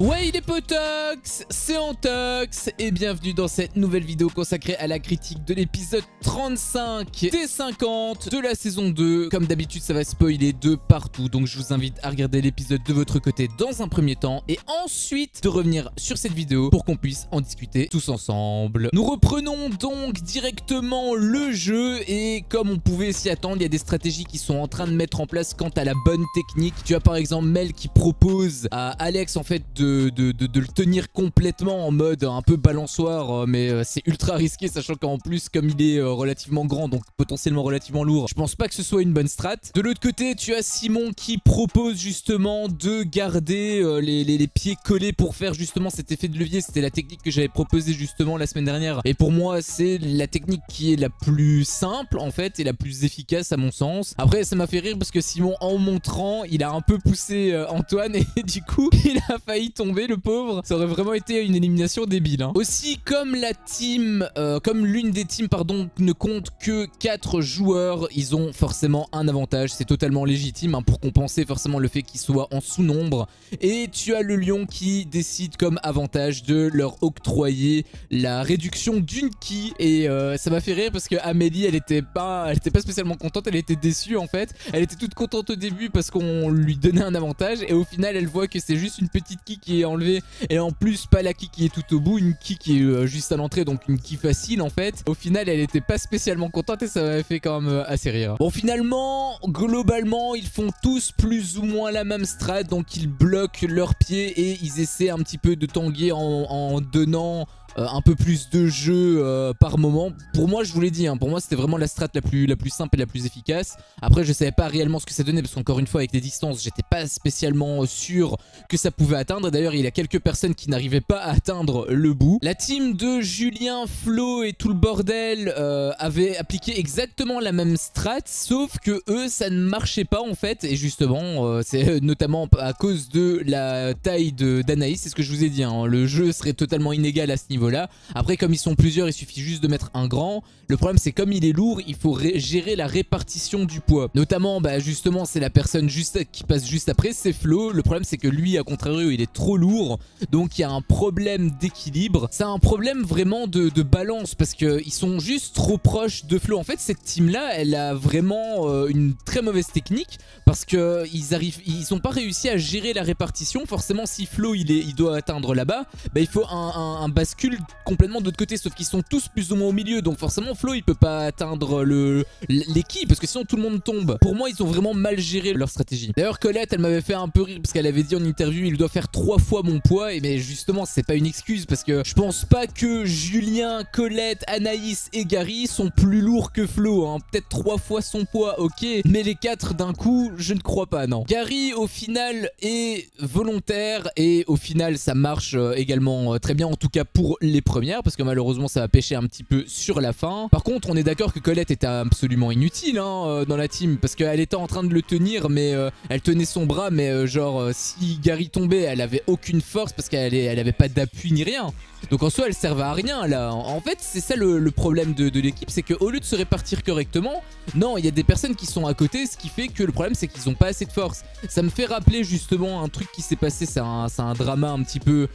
Ouais les potox, c'est Antox et bienvenue dans cette nouvelle vidéo consacrée à la critique de l'épisode 35 des 50 de la saison 2. Comme d'habitude ça va spoiler de partout, donc je vous invite à regarder l'épisode de votre côté dans un premier temps et ensuite de revenir sur cette vidéo pour qu'on puisse en discuter tous ensemble. Nous reprenons donc directement le jeu et comme on pouvait s'y attendre, il y a des stratégies qui sont en train de mettre en place quant à la bonne technique. Tu as par exemple Mel qui propose à Alex en fait de le tenir complètement en mode un peu balançoire, mais c'est ultra risqué sachant qu'en plus comme il est relativement grand, donc potentiellement relativement lourd, je pense pas que ce soit une bonne strat. De l'autre côté tu as Simon qui propose justement de garder les pieds collés pour faire justement cet effet de levier. C'était la technique que j'avais proposée justement la semaine dernière et pour moi c'est la technique qui est la plus simple en fait et la plus efficace à mon sens. Après ça m'a fait rire parce que Simon en montrant il a un peu poussé Antoine et du coup il a failli tomber le pauvre. Ça aurait vraiment été une élimination débile hein. Aussi comme la team, comme l'une des teams pardon ne compte que 4 joueurs, ils ont forcément un avantage. C'est totalement légitime hein, pour compenser forcément le fait qu'ils soient en sous-nombre. Et tu as le lion qui décide comme avantage de leur octroyer la réduction d'une ki. Et ça m'a fait rire parce que Amélie elle était pas spécialement contente, elle était déçue en fait. Elle était toute contente au début parce qu'on lui donnait un avantage et au final elle voit que c'est juste une petite ki qui est enlevée et en plus pas la ki qui est tout au bout, une ki qui est juste à l'entrée, donc une ki facile en fait. Au final elle était pas spécialement contente et ça m'avait fait quand même assez rire. Bon finalement globalement ils font tous plus ou moins la même strat, donc ils bloquent leurs pieds et ils essaient un petit peu de tanguer en donnant un peu plus de jeu par moment. Pour moi je vous l'ai dit hein, pour moi c'était vraiment la strat la plus simple et la plus efficace. Après je savais pas réellement ce que ça donnait parce qu'encore une fois avec les distances j'étais pas spécialement sûr que ça pouvait atteindre. D'ailleurs il y a quelques personnes qui n'arrivaient pas à atteindre le bout. La team de Julien, Flo et tout le bordel avait appliqué exactement la même strat sauf que eux ça ne marchait pas en fait. Et justement c'est notamment à cause de la taille d'Anaïs, c'est ce que je vous ai dit hein, le jeu serait totalement inégal à ce niveau là. Après comme ils sont plusieurs il suffit juste de mettre un grand. Le problème c'est comme il est lourd il faut gérer la répartition du poids. Notamment bah, justement c'est la personne qui passe juste après, c'est Flo. Le problème c'est que lui à contrario il est trop lourd, donc il y a un problème d'équilibre. C'est un problème vraiment de balance parce qu'ils sont juste trop proches de Flo. En fait cette team là elle a vraiment une très mauvaise technique parce que ils ont pas réussi à gérer la répartition. Forcément si Flo il doit atteindre là-bas, bah, il faut un bascule complètement de l'autre côté, sauf qu'ils sont tous plus ou moins au milieu, donc forcément Flo il peut pas atteindre les ki parce que sinon tout le monde tombe. Pour moi ils ont vraiment mal géré leur stratégie. D'ailleurs Colette elle m'avait fait un peu rire parce qu'elle avait dit en interview il doit faire 3 fois mon poids, et mais justement c'est pas une excuse parce que je pense pas que Julien, Colette, Anaïs et Gary sont plus lourds que Flo hein. Peut-être 3 fois son poids ok, mais les 4 d'un coup je ne crois pas, non. Gary au final est volontaire et au final ça marche également très bien, en tout cas pour les premières, parce que malheureusement ça va pêcher un petit peu sur la fin. Par contre on est d'accord que Colette était absolument inutile hein, dans la team, parce qu'elle était en train de le tenir mais elle tenait son bras, mais genre si Gary tombait elle avait aucune force parce qu'elle avait pas d'appui ni rien. Donc en soi elle servait à rien là. En fait c'est ça le problème de l'équipe, c'est qu'au lieu de se répartir correctement, non il y a des personnes qui sont à côté, ce qui fait que le problème c'est qu'ils ont pas assez de force. Ça me fait rappeler justement un truc qui s'est passé, c'est un drama un petit peu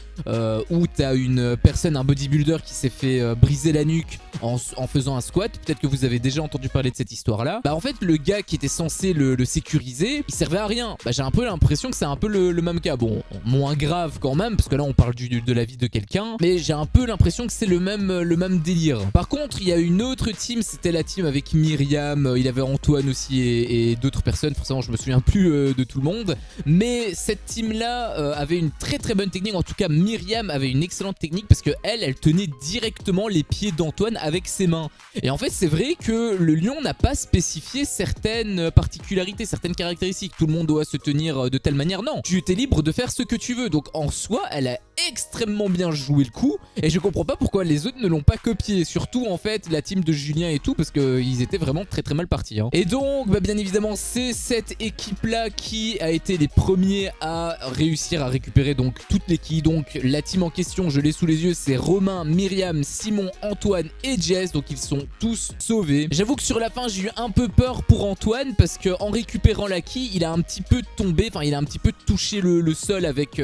où t'as une personne, un bodybuilder qui s'est fait briser la nuque en faisant un squat. Peut-être que vous avez déjà entendu parler de cette histoire là. Bah en fait le gars qui était censé le sécuriser il servait à rien. Bah j'ai un peu l'impression que c'est un peu le même cas. Bon moins grave quand même parce que là on parle de la vie de quelqu'un, mais j'ai un peu l'impression que c'est le même délire. Par contre il y a une autre team, c'était la team avec Myriam, il y avait Antoine aussi et d'autres personnes, forcément je me souviens plus de tout le monde, mais cette team là avait une très bonne technique. En tout cas Myriam avait une excellente technique parce que elle tenait directement les pieds d'Antoine avec ses mains. Et en fait c'est vrai que le lion n'a pas spécifié certaines particularités, certaines caractéristiques. Tout le monde doit se tenir de telle manière, non, tu étais libre de faire ce que tu veux. Donc en soi elle a extrêmement bien joué le coup et je comprends pas pourquoi les autres ne l'ont pas copié, surtout en fait la team de Julien et tout, parce qu'ils étaient vraiment très mal partis hein. Et donc bah, bien évidemment c'est cette équipe là qui a été les premiers à réussir à récupérer donc toutes les quilles. Donc la team en question, je l'ai sous les yeux, c'est Romain, Myriam, Simon, Antoine et Jess, donc ils sont tous sauvés. J'avoue que sur la fin j'ai eu un peu peur pour Antoine parce qu'en récupérant la quille il a un petit peu tombé, enfin il a un petit peu touché le sol avec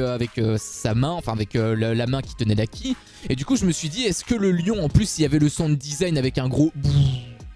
sa main, enfin avec la main qui tenait la quille. Et du coup je me suis dit, est-ce que le lion, en plus il y avait le sound design avec un gros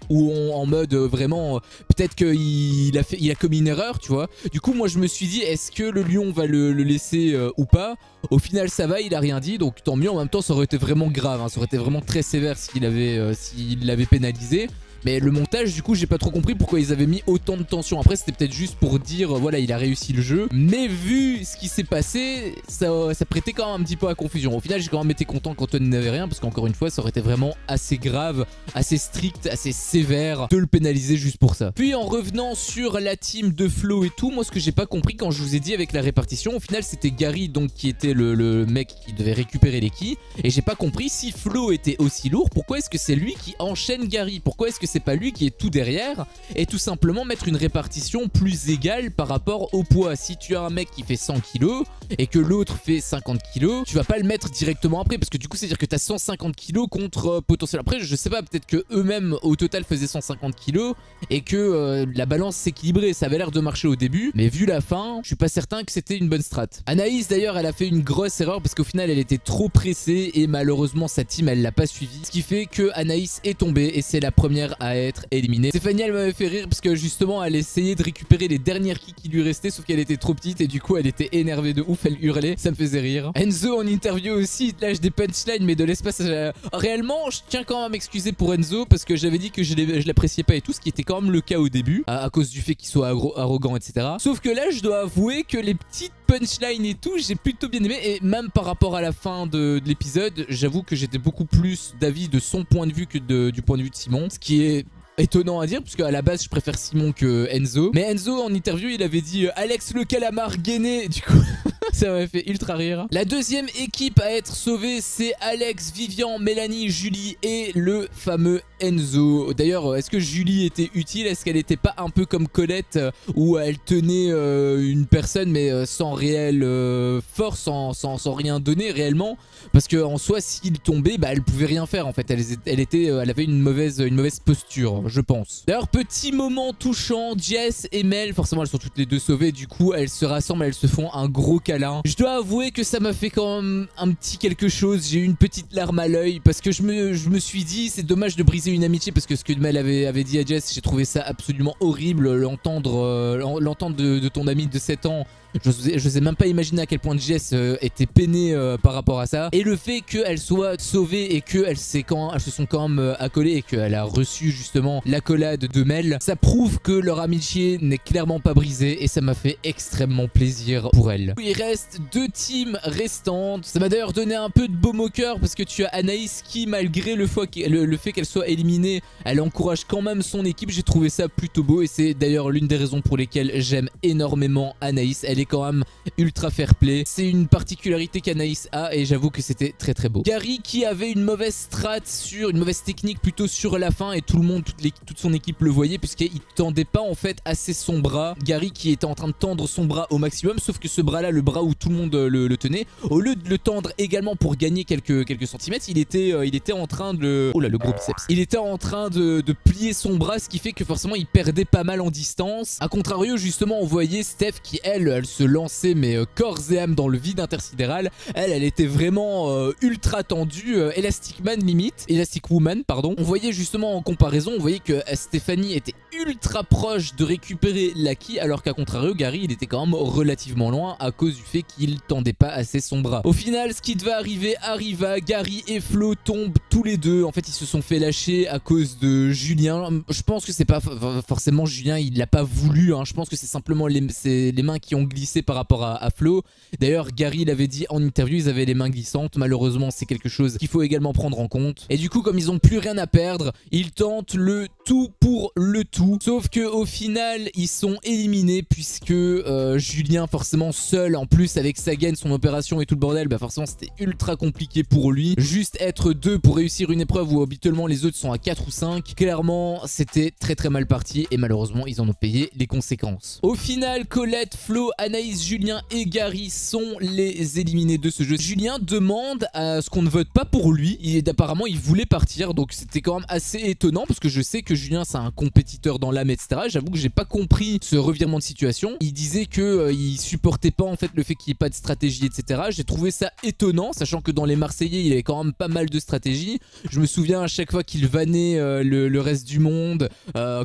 ou en mode vraiment peut-être qu'il a commis une erreur, tu vois. Du coup moi je me suis dit, est-ce que le lion va le laisser ou pas. Au final ça va, il a rien dit, donc tant mieux. En même temps ça aurait été vraiment grave hein. Ça aurait été vraiment très sévère s'il l'avait pénalisé. Mais le montage, du coup, j'ai pas trop compris pourquoi ils avaient mis autant de tension. Après, c'était peut-être juste pour dire, voilà, il a réussi le jeu. Mais vu ce qui s'est passé, ça prêtait quand même un petit peu à confusion. Au final, j'ai quand même été content qu'Antoine n'avait rien, parce qu'encore une fois, ça aurait été vraiment assez grave, assez strict, assez sévère de le pénaliser juste pour ça. Puis en revenant sur la team de Flo et tout, moi, ce que j'ai pas compris quand je vous ai dit avec la répartition, au final, c'était Gary, donc, qui était le mec qui devait récupérer les quilles. Et j'ai pas compris, si Flo était aussi lourd, pourquoi est-ce que c'est lui qui enchaîne Gary? Pourquoi est-ce que c'est pas lui qui est tout derrière? Et tout simplement mettre une répartition plus égale par rapport au poids. Si tu as un mec qui fait 100 kg et que l'autre fait 50 kg, tu vas pas le mettre directement après, parce que du coup c'est à dire que tu as 150 kg contre potentiellement. Après je sais pas, peut-être que eux-mêmes au total faisaient 150 kg et que la balance s'équilibrait. Ça avait l'air de marcher au début, mais vu la fin, je suis pas certain que c'était une bonne strat. Anaïs d'ailleurs, elle a fait une grosse erreur parce qu'au final elle était trop pressée et malheureusement sa team elle l'a pas suivi, ce qui fait que Anaïs est tombée et c'est la première à être éliminée. Stéphanie, elle m'avait fait rire parce que justement elle essayait de récupérer les dernières quilles qui lui restaient, sauf qu'elle était trop petite et du coup elle était énervée de ouf, elle hurlait, ça me faisait rire. Enzo en interview aussi, il lâche des punchlines mais de l'espace. Réellement je tiens quand même à m'excuser pour Enzo parce que j'avais dit que je l'appréciais pas et tout, ce qui était quand même le cas au début à cause du fait qu'il soit arrogant etc. Sauf que là je dois avouer que les petites punchlines et tout j'ai plutôt bien aimé, et même par rapport à la fin de l'épisode, j'avoue que j'étais beaucoup plus d'avis de son point de vue que du point de vue de Simon, ce qui est étonnant à dire, puisque à la base je préfère Simon que Enzo. Mais Enzo en interview il avait dit Alex le calamar gainé, du coup ça m'avait fait ultra rire. La deuxième équipe à être sauvée, c'est Alex, Vivian, Mélanie, Julie et le fameux Enzo. D'ailleurs, est-ce que Julie était utile? Est-ce qu'elle était pas un peu comme Colette où elle tenait une personne mais sans réelle force, sans rien donner réellement? Parce qu'en soi, s'il tombait, bah, elle pouvait rien faire en fait. Elle avait une mauvaise posture, je pense. D'ailleurs, petit moment touchant, Jess et Mel, forcément elles sont toutes les deux sauvées, du coup elles se rassemblent, elles se font un gros câlin. Je dois avouer que ça m'a fait quand même un petit quelque chose, j'ai eu une petite larme à l'œil parce que je me suis dit c'est dommage de briser une amitié, parce que ce que Mel avait dit à Jess, j'ai trouvé ça absolument horrible, l'entendre de ton ami de 7 ans. Je sais même pas imaginer à quel point Jess était peinée par rapport à ça. Et le fait qu'elle soit sauvée et qu'elles se sont quand même accolées et qu'elle a reçu justement l'accolade de Mel, ça prouve que leur amitié n'est clairement pas brisée et ça m'a fait extrêmement plaisir pour elle. Il reste 2 teams restantes. Ça m'a d'ailleurs donné un peu de baume au cœur parce que tu as Anaïs qui, malgré le fait qu'elle soit éliminée, elle encourage quand même son équipe. J'ai trouvé ça plutôt beau et c'est d'ailleurs l'une des raisons pour lesquelles j'aime énormément Anaïs. Elle est quand même ultra fair play. C'est une particularité qu'Anaïs a et j'avoue que c'était très beau. Gary qui avait une mauvaise une mauvaise technique plutôt sur la fin et tout le monde, toute son équipe le voyait puisqu'il tendait pas en fait assez son bras. Gary qui était en train de tendre son bras au maximum, sauf que ce bras là, le bras où tout le monde le tenait, au lieu de le tendre également pour gagner quelques centimètres, il était en train de... Oh là, le gros biceps. Il était en train de plier son bras, ce qui fait que forcément il perdait pas mal en distance. A contrario justement on voyait Steph qui elle se lançait mais corps et âme dans le vide intersidéral. Elle était vraiment ultra tendue, Elastic Woman pardon. On voyait justement en comparaison, on voyait que Stéphanie était ultra proche de récupérer la quille, alors qu'à contrario Gary il était quand même relativement loin à cause du fait qu'il tendait pas assez son bras. Au final ce qui devait arriver arriva, Gary et Flo tombent tous les deux. En fait ils se sont fait lâcher à cause de Julien. Je pense que c'est pas forcément Julien, il l'a pas voulu hein. Je pense que c'est simplement les mains qui ont glissé par rapport à Flo. D'ailleurs Gary l'avait dit en interview, ils avaient les mains glissantes. Malheureusement c'est quelque chose qu'il faut également prendre en compte. Et du coup comme ils ont plus rien à perdre, ils tentent le tout pour le tout. Sauf que au final, ils sont éliminés puisque Julien, forcément seul, en plus avec Sagen, son opération et tout le bordel, bah forcément c'était ultra compliqué pour lui. Juste être 2 pour réussir une épreuve où habituellement les autres sont à 4 ou 5. Clairement, c'était très mal parti et malheureusement, ils en ont payé les conséquences. Au final, Colette, Flo, Anaïs, Julien et Gary sont les éliminés de ce jeu. Julien demande à ce qu'on ne vote pas pour lui. Apparemment, il voulait partir, donc c'était quand même assez étonnant parce que je sais que Julien, c'est un compétiteur dans l'âme, etc. J'avoue que j'ai pas compris ce revirement de situation. Il disait que il supportait pas en fait le fait qu'il n'y ait pas de stratégie, etc. J'ai trouvé ça étonnant, sachant que dans les Marseillais, il avait quand même pas mal de stratégie. Je me souviens à chaque fois qu'il vannait le reste du monde,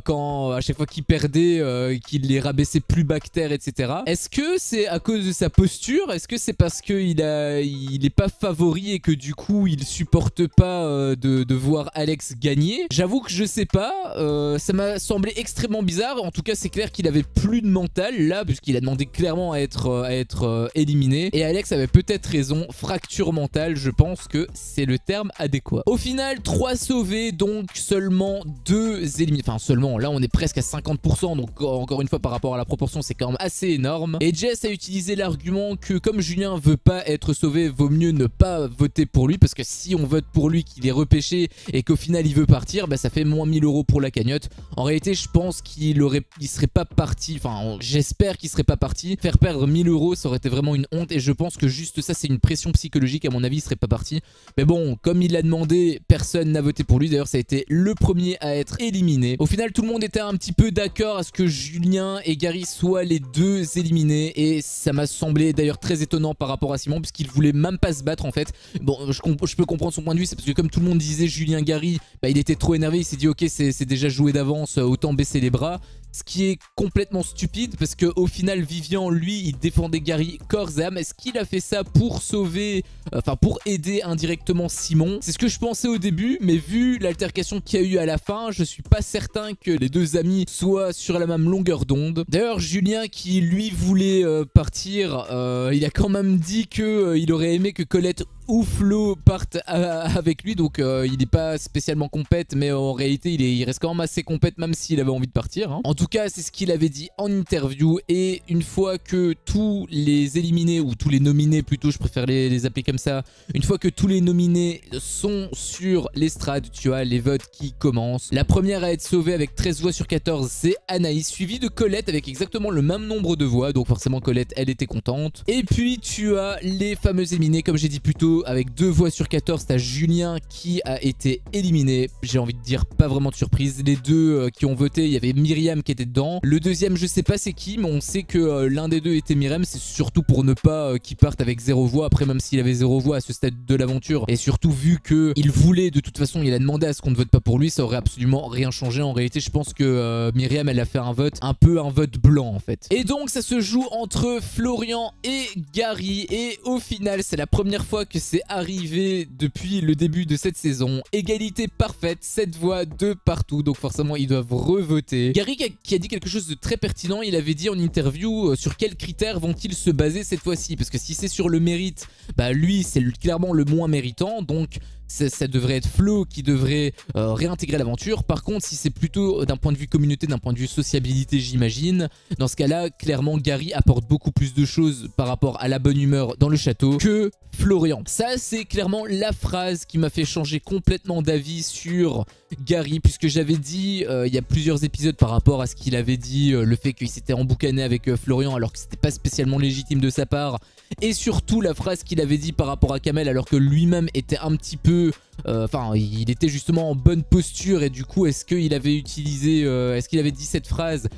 quand à chaque fois qu'il perdait, qu'il les rabaissait plus bas que terre, etc. Est-ce que c'est à cause de sa posture? Est-ce que c'est parce qu'il est pas favori et que du coup il supporte pas de voir Alex gagner? J'avoue que je sais pas, ça m'a semblé extrêmement bizarre. En tout cas, c'est clair qu'il avait plus de mental là, puisqu'il a demandé clairement à être éliminé. Et Alex avait peut-être raison, fracture mentale, je pense que c'est le terme adéquat. Au final, 3 sauvés, donc seulement 2 éliminés. Enfin, seulement, là on est presque à 50%, donc encore une fois par rapport à la proportion, c'est quand même assez énorme. Et Jess a utilisé l'argument que comme Julien veut pas être sauvé, vaut mieux ne pas voter pour lui, parce que si on vote pour lui, qu'il est repêché et qu'au final il veut partir, bah ça fait moins 1000 € pour la cagnotte. En réalité, je pense qu'il serait pas parti, enfin j'espère qu'il serait pas parti. Faire perdre 1000 €, ça aurait été vraiment une honte, et je pense que juste ça, c'est une pression psychologique. À mon avis, il serait pas parti. Mais bon, comme il l'a demandé, personne n'a voté pour lui. D'ailleurs, ça a été le premier à être éliminé. Au final, tout le monde était un petit peu d'accord à ce que Julien et Gary soient les 2 éliminés, et ça m'a semblé d'ailleurs très étonnant par rapport à Simon, puisqu'il voulait même pas se battre en fait. Bon, je peux comprendre son point de vue, c'est parce que comme tout le monde disait Julien Gary, bah, il était trop énervé, il s'est dit ok, c'est déjà joué d'avance, autant baisser les bras. Ce qui est complètement stupide, parce qu'au final, Vivian, lui, il défendait Gary corps et âme. Est-ce qu'il a fait ça pour sauver, enfin pour aider indirectement Simon? C'est ce que je pensais au début, mais vu l'altercation qu'il y a eu à la fin, je suis pas certain que les 2 amis soient sur la même longueur d'onde. D'ailleurs, Julien, qui lui voulait partir, il a quand même dit qu'il aurait aimé que Colette ou Flo partent avec lui, donc il n'est pas spécialement compète, mais en réalité il reste quand même assez compète, même s'il avait envie de partir, hein. En tout cas, c'est ce qu'il avait dit en interview, et une fois que tous les éliminés, ou tous les nominés plutôt, je préfère les appeler comme ça, une fois que tous les nominés sont sur l'estrade, tu as les votes qui commencent. La première à être sauvée avec 13 voix sur 14, c'est Anaïs, suivie de Colette avec exactement le même nombre de voix, donc forcément Colette, elle était contente. Et puis tu as les fameux éliminés, comme j'ai dit plus tôt, avec 2 voix sur 14, t'as Julien qui a été éliminé. J'ai envie de dire pas vraiment de surprise. Les 2 qui ont voté, il y avait Myriam qui était dedans. Le deuxième, je sais pas c'est qui, mais on sait que l'un des 2 était Myriam. C'est surtout pour ne pas qu'il parte avec 0 voix. Après, même s'il avait 0 voix à ce stade de l'aventure, et surtout vu qu'il voulait, de toute façon, il a demandé à ce qu'on ne vote pas pour lui, ça aurait absolument rien changé. En réalité, je pense que Myriam, elle a fait un vote blanc en fait. Et donc, ça se joue entre Florian et Gary, et au final, c'est la première fois que c'est arrivé depuis le début de cette saison. Égalité parfaite, 7 voix de partout, donc forcément ils doivent revoter. Gary qui a dit quelque chose de très pertinent, il avait dit en interview sur quels critères vont-ils se baser cette fois-ci, parce que si c'est sur le mérite, bah lui c'est clairement le moins méritant, donc ça devrait être Flo qui devrait réintégrer l'aventure. Par contre, si c'est plutôt d'un point de vue communauté, d'un point de vue sociabilité, j'imagine, dans ce cas-là, clairement, Gary apporte beaucoup plus de choses par rapport à la bonne humeur dans le château que Florian. Ça, c'est clairement la phrase qui m'a fait changer complètement d'avis sur Gary, puisque j'avais dit il y a plusieurs épisodes par rapport à ce qu'il avait dit, le fait qu'il s'était emboucané avec Florian alors que c'était pas spécialement légitime de sa part, et surtout la phrase qu'il avait dit par rapport à Kamel alors que lui-même était un petit peu... Enfin, il était justement en bonne posture, et du coup, est-ce qu'il avait utilisé, est-ce qu'il avait dit cette phrase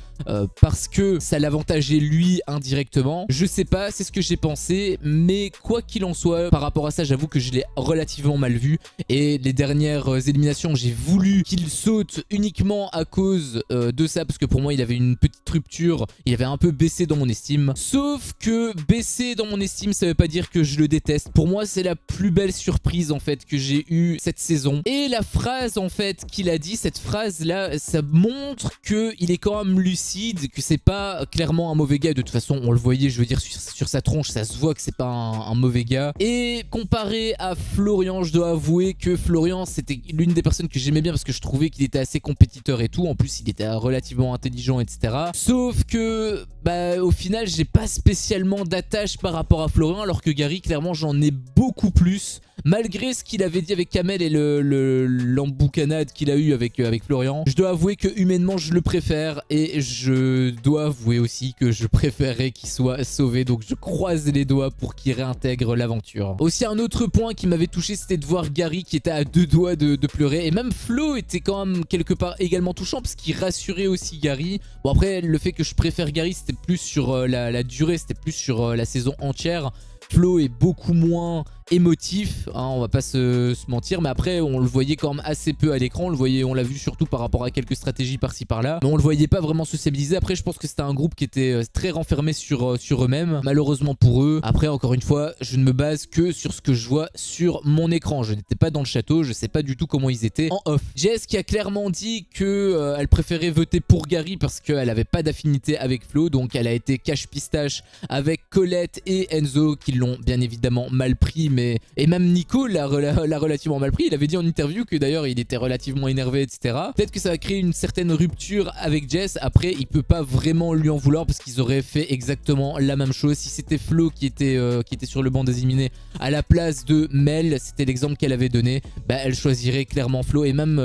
parce que ça l'avantageait lui indirectement? Je sais pas, c'est ce que j'ai pensé, mais quoi qu'il en soit, par rapport à ça, j'avoue que je l'ai relativement mal vu, et les dernières éliminations, j'ai voulu qu'il saute uniquement à cause de ça, parce que pour moi, il avait une petite rupture, il avait un peu baissé dans mon estime. Sauf que baisser dans mon estime, ça veut pas dire que je le déteste. Pour moi, c'est la plus belle surprise en fait que j'ai eue vu cette saison. Et la phrase en fait qu'il a dit, cette phrase là, ça montre qu'il est quand même lucide, que c'est pas clairement un mauvais gars. De toute façon on le voyait, je veux dire, sur sa tronche, ça se voit que c'est pas un mauvais gars. Et comparé à Florian, je dois avouer que Florian c'était l'une des personnes que j'aimais bien parce que je trouvais qu'il était assez compétiteur et tout. En plus il était relativement intelligent, etc. Sauf que bah au final j'ai pas spécialement d'attache par rapport à Florian, alors que Gary clairement j'en ai beaucoup plus. Malgré ce qu'il avait dit avec Kamel et l'emboucanade qu'il a eu avec Florian, je dois avouer que humainement je le préfère, et je dois avouer aussi que je préférerais qu'il soit sauvé, donc je croise les doigts pour qu'il réintègre l'aventure. Aussi un autre point qui m'avait touché, c'était de voir Gary qui était à deux doigts de pleurer, et même Flo était quand même quelque part également touchant parce qu'il rassurait aussi Gary. Bon après le fait que je préfère Gary c'était plus sur la durée, c'était plus sur la saison entière. Flo est beaucoup moins émotif, hein, on va pas se mentir, mais après on le voyait quand même assez peu à l'écran, on l'a vu surtout par rapport à quelques stratégies par-ci par-là, mais on le voyait pas vraiment sociabiliser. Après je pense que c'était un groupe qui était très renfermé sur eux-mêmes, malheureusement pour eux. Après encore une fois, je ne me base que sur ce que je vois sur mon écran, je n'étais pas dans le château, je sais pas du tout comment ils étaient en off. Jess qui a clairement dit que elle préférait voter pour Gary parce qu'elle avait pas d'affinité avec Flo, donc elle a été cache-pistache avec Colette et Enzo qui l'ont bien évidemment mal pris, et même Nico l'a relativement mal pris. Il avait dit en interview que d'ailleurs il était relativement énervé, etc. Peut-être que ça va créer une certaine rupture avec Jess. Après il peut pas vraiment lui en vouloir parce qu'ils auraient fait exactement la même chose. Si c'était Flo qui était sur le banc des éliminés à la place de Mel, c'était l'exemple qu'elle avait donné, bah elle choisirait clairement Flo, et même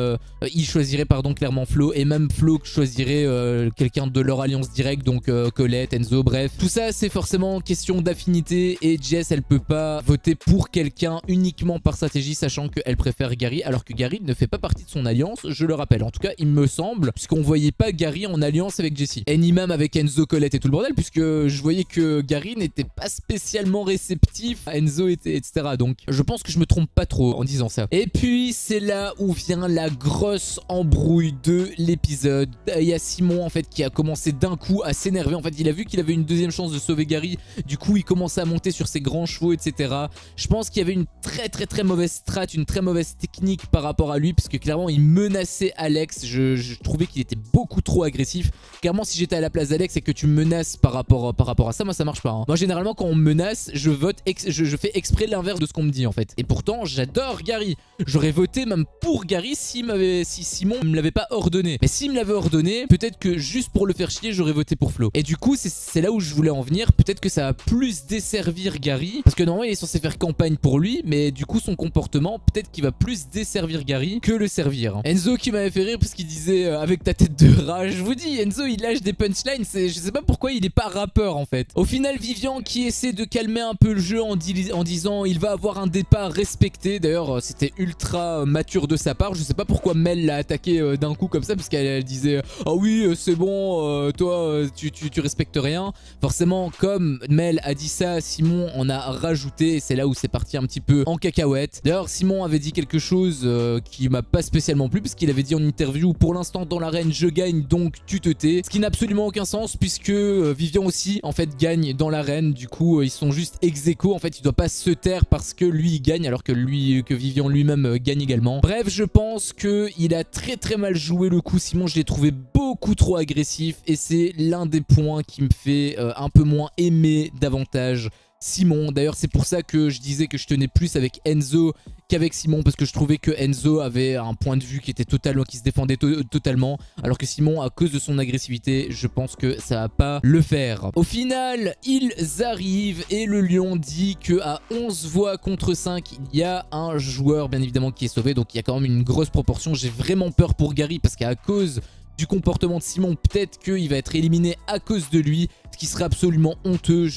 il choisirait pardon clairement Flo, et même Flo choisirait quelqu'un de leur alliance directe, donc Colette, Enzo, bref. Tout ça c'est forcément question d'affinité, et Jess elle peut pas voter pour quelqu'un uniquement par stratégie, sachant qu'elle préfère Gary, alors que Gary ne fait pas partie de son alliance, je le rappelle. En tout cas il me semble, puisqu'on voyait pas Gary en alliance avec Jessie, et ni même avec Enzo, Colette et tout le bordel, puisque je voyais que Gary n'était pas spécialement réceptif à Enzo, etc. Donc je pense que je me trompe pas trop en disant ça. Et puis c'est là où vient la grosse embrouille de l'épisode. Il y a Simon en fait qui a commencé d'un coup à s'énerver. En fait il a vu qu'il avait une deuxième chance de sauver Gary, du coup il commençait à monter sur ses grands chevaux, etc. Je pense qu'il y avait une très mauvaise strat, une très mauvaise technique par rapport à lui, parce que clairement il menaçait Alex. Je trouvais qu'il était beaucoup trop agressif. Clairement si j'étais à la place d'Alex et que tu me menaces par rapport à ça, moi ça marche pas, hein. Moi généralement quand on me menace, je fais exprès l'inverse de ce qu'on me dit en fait. Et pourtant j'adore Gary, j'aurais voté même pour Gary si Simon me l'avait pas ordonné. Mais s'il me l'avait ordonné, peut-être que juste pour le faire chier j'aurais voté pour Flo. Et du coup c'est là où je voulais en venir. Peut-être que ça va plus desservir Gary, parce que normalement il est censé faire campagne pour lui, mais du coup son comportement peut-être qu'il va plus desservir Gary que le servir. Enzo qui m'avait fait rire parce qu'il disait avec ta tête de rat. Je vous dis, Enzo il lâche des punchlines, je sais pas pourquoi il est pas rappeur en fait. Au final Vivian qui essaie de calmer un peu le jeu en disant il va avoir un départ respecté. D'ailleurs c'était ultra mature de sa part. Je sais pas pourquoi Mel l'a attaqué d'un coup comme ça, parce qu'elle disait ah oui c'est bon, toi tu respectes rien. Forcément comme Mel a dit ça, Simon en a rajouté, et c'est là où c'est parti un petit peu en cacahuète. D'ailleurs Simon avait dit quelque chose qui m'a pas spécialement plu, parce qu'il avait dit en interview pour l'instant dans l'arène je gagne donc tu te tais, ce qui n'a absolument aucun sens puisque Vivian aussi en fait gagne dans l'arène. Du coup ils sont juste ex aequo, en fait il doit pas se taire parce que lui il gagne alors que Vivian lui-même gagne également. Bref, je pense que il a très mal joué le coup. Simon, je l'ai trouvé beaucoup trop agressif, et c'est l'un des points qui me fait un peu moins aimer davantage Simon. D'ailleurs c'est pour ça que je disais que je tenais plus avec Enzo qu'avec Simon, parce que je trouvais que Enzo avait un point de vue qui était totalement, qui se défendait totalement, alors que Simon, à cause de son agressivité, je pense que ça va pas le faire. Au final ils arrivent et le lion dit que à 11 voix contre 5 il y a un joueur bien évidemment qui est sauvé, donc il y a quand même une grosse proportion. J'ai vraiment peur pour Gary parce qu'à cause du comportement de Simon, peut-être qu'il va être éliminé à cause de lui, ce qui serait absolument honteux.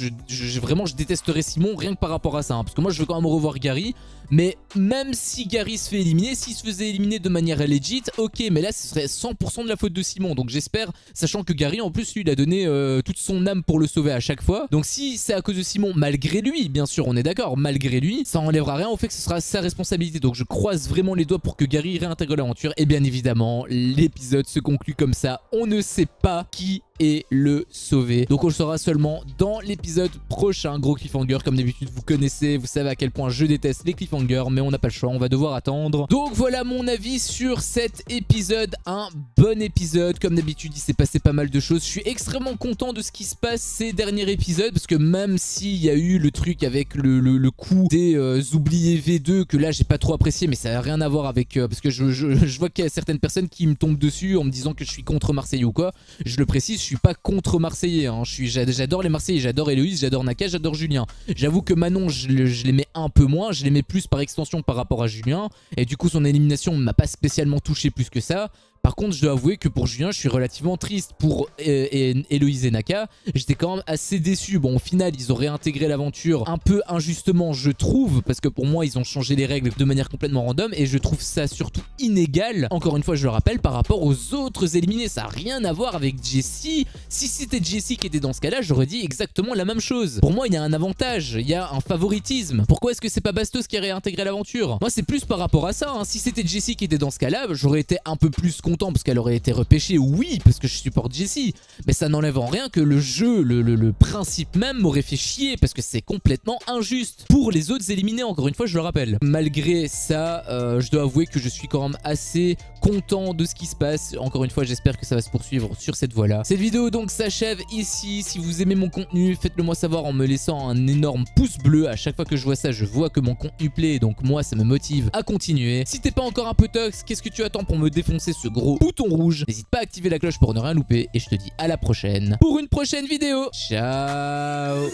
Vraiment je détesterais Simon rien que par rapport à ça, hein, parce que moi je veux quand même revoir Gary. Mais même si Gary se fait éliminer, s'il se faisait éliminer de manière legit, ok, mais là ce serait 100% de la faute de Simon. Donc j'espère, sachant que Gary en plus lui il a donné toute son âme pour le sauver à chaque fois. Donc si c'est à cause de Simon, malgré lui, bien sûr on est d'accord, malgré lui, ça enlèvera rien au fait que ce sera sa responsabilité. Donc je croise vraiment les doigts pour que Gary réintègre l'aventure. Et bien évidemment l'épisode se conclut conclut comme ça. On ne sait pas qui est le sauvé. Donc on le saura seulement dans l'épisode prochain. Gros cliffhanger, comme d'habitude, vous connaissez, vous savez à quel point je déteste les cliffhangers, mais on n'a pas le choix, on va devoir attendre. Donc voilà mon avis sur cet épisode. Un bon épisode, comme d'habitude, il s'est passé pas mal de choses. Je suis extrêmement content de ce qui se passe ces derniers épisodes, parce que même s'il y a eu le truc avec le coup des oubliés V2, que là j'ai pas trop apprécié, mais ça n'a rien à voir avec... parce que je vois qu'il y a certaines personnes qui me tombent dessus en me disant que je suis contre Marseille ou quoi. Je le précise, je suis pas contre Marseillais, hein. J'adore les Marseillais, j'adore Héloïse, j'adore Naka, j'adore Julien. J'avoue que Manon, je l'aimais un peu moins, je l'aimais plus par extension par rapport à Julien, et du coup son élimination ne m'a pas spécialement touché plus que ça. Par contre, je dois avouer que pour Julien, je suis relativement triste. Pour Héloïse et Naka, j'étais quand même assez déçu. Bon, au final, ils ont réintégré l'aventure un peu injustement, je trouve, parce que pour moi, ils ont changé les règles de manière complètement random, et je trouve ça surtout inégal, encore une fois, je le rappelle, par rapport aux autres éliminés. Ça n'a rien à voir avec Jessie. Si c'était Jessie qui était dans ce cas-là, j'aurais dit exactement la même chose. Pour moi, il y a un avantage, il y a un favoritisme. Pourquoi est-ce que c'est pas Bastos qui a réintégré l'aventure? Moi, c'est plus par rapport à ça, hein. Si c'était Jessie qui était dans ce cas-là, j'aurais été un peu plus content parce qu'elle aurait été repêchée, oui, parce que je supporte Jessie, mais ça n'enlève en rien que le jeu, le principe même m'aurait fait chier, parce que c'est complètement injuste pour les autres éliminés, encore une fois, je le rappelle. Malgré ça, je dois avouer que je suis quand même assez content de ce qui se passe. Encore une fois, j'espère que ça va se poursuivre sur cette voie-là. Cette vidéo donc s'achève ici. Si vous aimez mon contenu, faites-le moi savoir en me laissant un énorme pouce bleu. À chaque fois que je vois ça, je vois que mon contenu plaît, donc moi, ça me motive à continuer. Si t'es pas encore un peu tox, qu'est-ce que tu attends pour me défoncer ce gros bouton rouge? N'hésite pas à activer la cloche pour ne rien louper, et je te dis à la prochaine pour une prochaine vidéo. Ciao.